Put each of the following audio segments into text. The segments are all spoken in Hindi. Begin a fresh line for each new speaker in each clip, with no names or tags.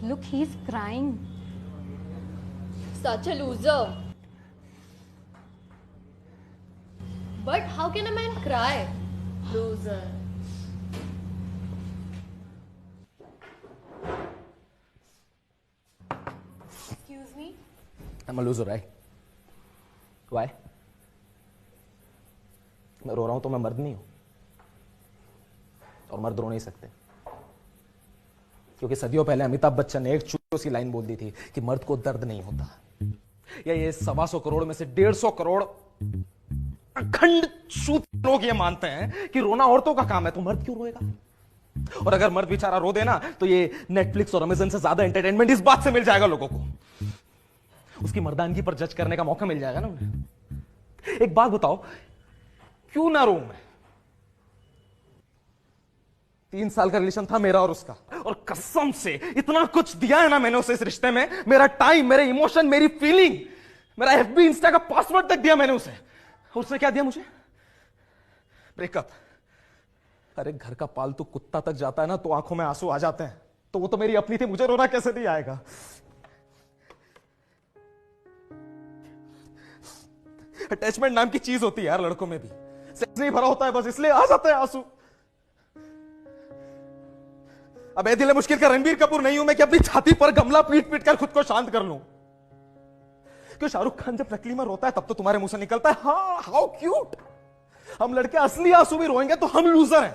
Look, he's crying.
Such a loser. But how can a man cry? Loser. Excuse me?
I'm a loser, right? Why? मैं रो रहा हूं तो मैं मर्द नहीं हूं, और मर्द रो नहीं सकते, क्योंकि सदियों पहले अमिताभ बच्चन ने एक छोटी सी लाइन बोल दी थी कि मर्द को दर्द नहीं होता। या ये 125 करोड़ में से 150 करोड़ अखंड शुद्ध लोग ये मानते हैं कि रोना औरतों का काम है, तो मर्द क्यों रोएगा? और अगर मर्द बेचारा रो देना तो ये नेटफ्लिक्स और अमेज़न से ज्यादा एंटरटेनमेंट इस बात से मिल जाएगा लोगों को, उसकी मर्दानगी पर जज करने का मौका मिल जाएगा ना उन्हें। एक बात बताओ, क्यों ना रो मैं? 3 साल का रिलेशन था मेरा और उसका, और कसम से इतना कुछ दिया है ना मैंने उसे इस रिश्ते में, मेरा टाइम, मेरे इमोशन, मेरी फीलिंग, मेरा एफबी इंस्टा का पासवर्ड तक दिया मैंने उसे, और उसने क्या दिया मुझे? ब्रेकअप। अरे घर का पालतू कुत्ता तक जाता है ना तो आंखों में आंसू आ जाते हैं, तो वो तो मेरी अपनी थी, मुझे रोना कैसे नहीं आएगा? अटैचमेंट नाम की चीज होती है यार लड़कों में भी, सेक्स नहीं भरा होता है बस इसलिए आ जाते हैं आंसू। अब दिल मुश्किल का रणबीर कपूर नहीं हूं मैं कि अपनी छाती पर गमला पीट पीट कर खुद को शांत कर लूं। क्यों शाहरुख खान जब नकली में रोता है तब तो तुम्हारे मुंह से निकलता है हाँ हाउ क्यूट। हम लड़के असली आंसू भी रोएंगे तो हम लूजर हैं।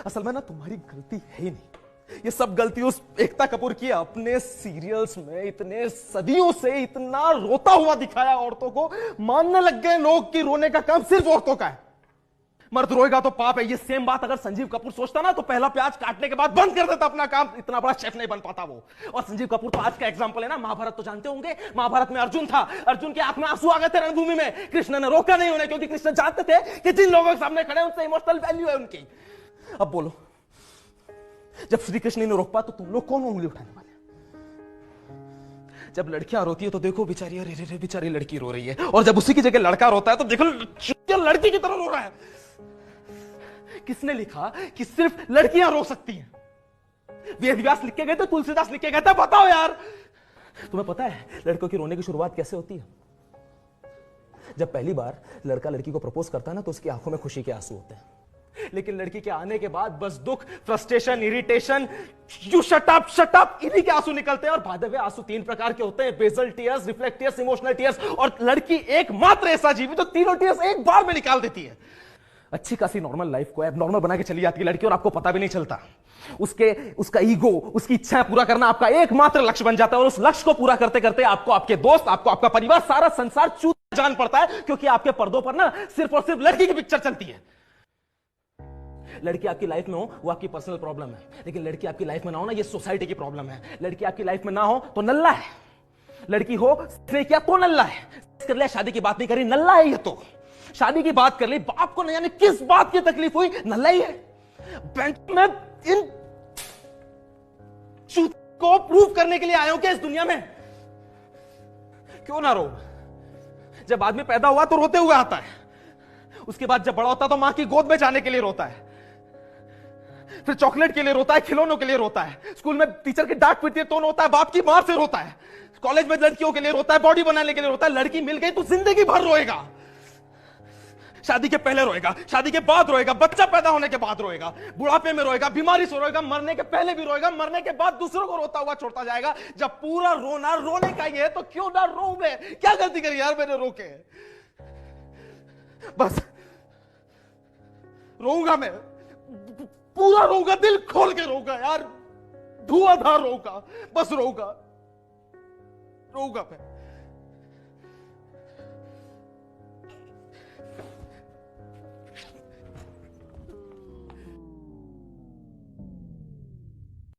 असल में ना तुम्हारी गलती है ही नहीं, ये सब गलती उस एकता कपूर की। अपने सीरियल्स में इतने सदियों से इतना रोता हुआ दिखाया औरतों को, मानने लग गए लोग कि रोने का काम सिर्फ औरतों का है, मर्द रोएगा तो पाप है। ये सेम बात अगर संजीव कपूर सोचता ना तो पहला प्याज काटने के बाद बंद कर देता अपना काम, इतना बड़ा शेफ नहीं बन पाता वो। और संजीव कपूर तो आज का एग्जांपल है ना, महाभारत तो जानते होंगे, महाभारत में अर्जुन था, अर्जुन की आंख में आंसू आ गए थे रणभूमि में, कृष्ण ने रोका नहीं उन्हें, क्योंकि कृष्ण जानते थे कि जिन लोगों के सामने खड़े उनसे इमोशनल वैल्यू है उनकी। अब बोलो, जब श्री कृष्ण ने रोक पा तो तुम लोग कौन उंगली उठाने वाले? जब लड़कियां रोती है तो देखो बेचारी, अरे रे बेचारी लड़की रो रही है, और जब उसी की जगह लड़का रोता है तो देखो लड़की की तरह रो रहा है। किसने लिखा कि सिर्फ लड़कियां रो सकती हैं? वेद व्यास लिख के गए थे, तुलसीदास लिख के गए थे? बताओ यार, तुम्हें पता है लड़कों की रोने की शुरुआत कैसे होती है? जब पहली बार लड़का लड़की को प्रपोज करता है ना तो उसकी आंखों में खुशी के आंसू होते हैं, लेकिन लड़की के आने के बाद बस दुख, frustration, irritation, you shut up, इन्हीं के आंसू निकलते हैं। और भादे हुए आंसू 3 प्रकार के होते हैं, basal tears, reflect tears, emotional tears. और लड़की एकमात्र ऐसा जीव जो तीनों टीयर्स एक बार में निकाल देती है। अच्छी खासी नॉर्मल लाइफ को एबनॉर्मल बना के चली जाती है लड़की, और आपको पता भी नहीं चलता। उसका ईगो, उसकी इच्छाएं पूरा करना आपका एकमात्र लक्ष्य बन जाता है, और उस लक्ष्य को पूरा करते करते आपको आपके दोस्त, आपको आपका परिवार, सारा संसार चूत जान पड़ता है, क्योंकि आपके पर्दों पर ना सिर्फ और सिर्फ लड़की की पिक्चर चलती है। लड़की आपकी लाइफ में हो वो आपकी पर्सनल प्रॉब्लम है, लेकिन लड़की आपकी लाइफ में ना हो ना ये सोसाइटी की प्रॉब्लम है। लड़की आपकी लाइफ में ना हो तो नल्ला है, लड़की हो क्या तो नल्ला है। कर लिया, शादी की बात नहीं करी, नल्ला है ये तो। शादी की बात कर ली, बाप को नहीं जाने किस बात की तकलीफ हुई, नल्ला ही है। बैंक में इन चूत को प्रूव करने के लिए आए हो क्या इस दुनिया में? क्यों ना रो? जब आदमी पैदा हुआ तो रोते हुए आता है, उसके बाद जब बड़ा होता है तो मां की गोद में जाने के लिए रोता है, फिर चॉकलेट के लिए रोता है, खिलौनों के लिए रोता है, स्कूल में टीचर की डांट पीटती है तो रोता है, बाप की मार से रोता है, कॉलेज में लड़कियों के लिए रोता है, बॉडी बनाने के लिए रोता है। लड़की मिल गई तो जिंदगी भर रोएगा। शादी के पहले रोएगा, शादी के बाद रोएगा, बच्चा पैदा होने के बाद रोएगा, बुढ़ापे में रोएगा, बीमारी से रोएगा, मरने के पहले भी रोएगा, मरने के बाद दूसरों को रोता हुआ छोड़ता जाएगा। जब पूरा रोना रोने का ही है तो क्यों ना रो मैं? क्या गलती करी यार मैंने रोके? बस रोऊंगा मैं, पूरा रोऊंगा, दिल खोल के रोऊंगा यार, धुआंधार रोऊंगा, बस रोऊंगा मैं।